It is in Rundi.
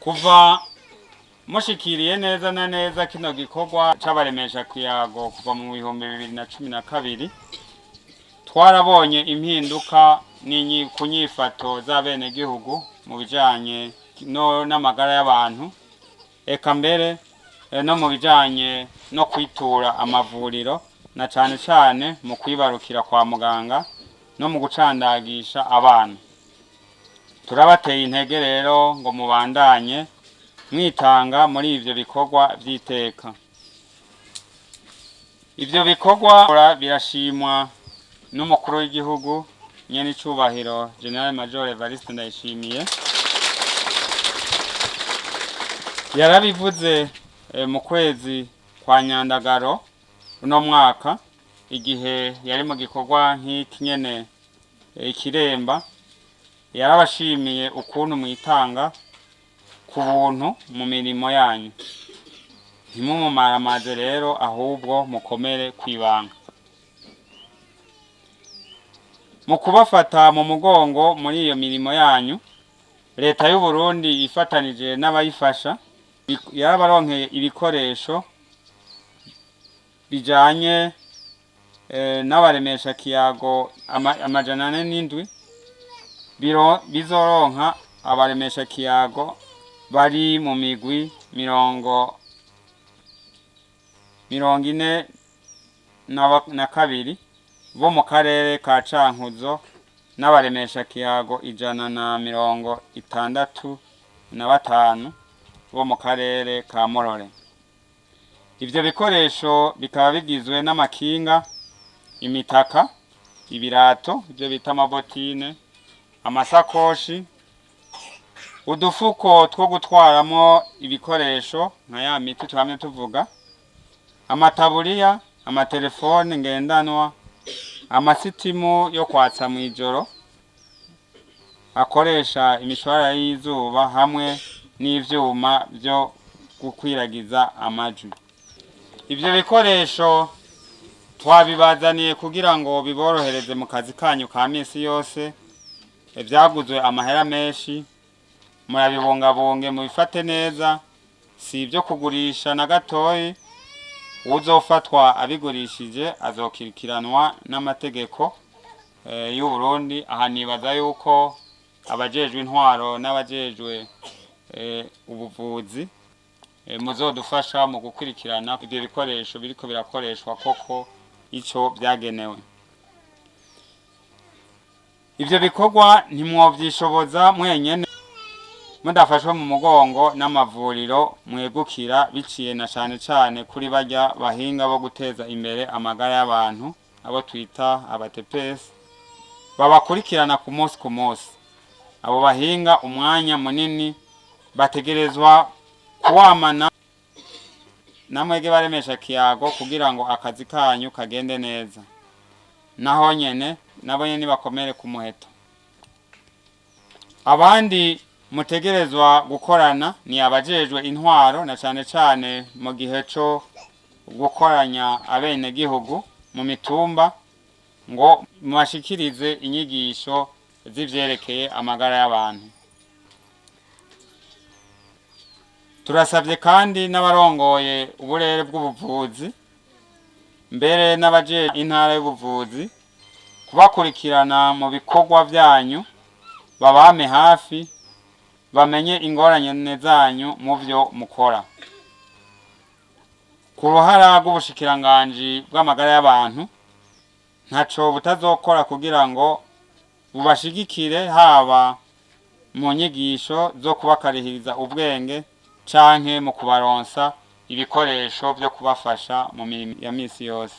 kuva mushikiriye neza na neza kino gikorwa c'abaremesha kiyago kuva mu 2012 twarabonye impinduka kunyifato z'abene gihugu mu bijanye n'amagara y'abantu, eka mbere no mu bijanye no kwitura amavuriro na cane cane mu kwibarukira kwa muganga no mu gucandagisha abana. Turabateye intege rero ngo mubandanye mwitanga muri ivyo bikorwa vy'iteka. Ivyo bikorwa birashimwa n'umukuru w'igihugu nyene icubahiro General Major Evariste Ndayishimiye. Yarabivuze mu kwezi kwa Nyandagaro uno mwaka igihe yari mu gikorwa nk'iki nyene Kiremba. Yarabashimiye ukuntu mwitanga ku buntu mu mirimo yanyu. Ntimumumaramaze rero ahubwo mukomere kwibanga. Mu kubafata mu mugongo muri iyo mirimo yanyu, Leta y'u Burundi ifatanije n'abayifasha yarabaronkeye ibikoresho bijanye n'abaremesha kiyago 407 bizoronka abaremesha kiyago bari mu migwi 42 bo mu karere ka Cankuzo n'abaremesha kiyago 165 bo mu karere ka Morore. Ivyo bikoresho bikaba bigizwe n'amakinga, imitaka, ibirato ivyo bita amabotine, amasakoshi, udufuko two gutwaramo ibikoresho nka ya miti tuhamye tuvuga, amataburiya, amatelefone ngendanwa, amasitimu yo kwatsa mw'ijoro akoresha imishwarara y'izuba hamwe n'ivyuma byo gukwiragiza amajwi. Ivyo bikoresho twabibazaniye kugira ngo biborohereze mu kazi kanyu ka misi yose. Vyaguzwe amahera menshi, murabibungabunge mubifate neza, si ibyo kugurisha na gatoyi. Uzofatwa abigurishije azokirikiranwa n'amategeko y'u Burundi. Aha nibaza yuko abajejwe intwaro n'abajejwe ubuvuzi muzodufasha mu gukurikirana ivyo bikoresho biriko birakoreshwa koko ico vyagenewe. Ivyo bikorwa ntimwovyishoboza mwenyene mudafashwe mu mugongo n'amavuriro mwegukira biciye na cane cane kuri barya bahinga bo guteza imbere amagara y'abantu abo twita abatepesi babakurikirana ku munsi. Abo bahinga umwanya munini bategerezwa kuwamana namwege baremesha kiyago kugira ngo akazi kanyu kagende neza. Naho nyene nabo nyene bakomere ku muheto. Abandi mutegerezwa gukorana ni abajejwe intwaro na cane cane mu gihe cyo gukoranya abene gihugu mu mitumba ngo mubashikirize inyigisho z'ivyerekeye amagara y'abantu. Turasavye kandi n'abarongoye uburere bw'ubuvuzi mbere n'abaje intara y'ubuvuzi kubakurikirana mu bikorwa vyanyu, babame hafi, bamenye ingorane zanyu mu vyo mukora. Ku ruhara rw'ubushikiranganji bw'amagara y'abantu ntaco butazokora kugira ngo bubashigikire haba mu nyigisho zo kubakarihiriza ubwenge canke mu kubaronsa ibikoresho vyo kubafasha mu mirimo ya misi yose.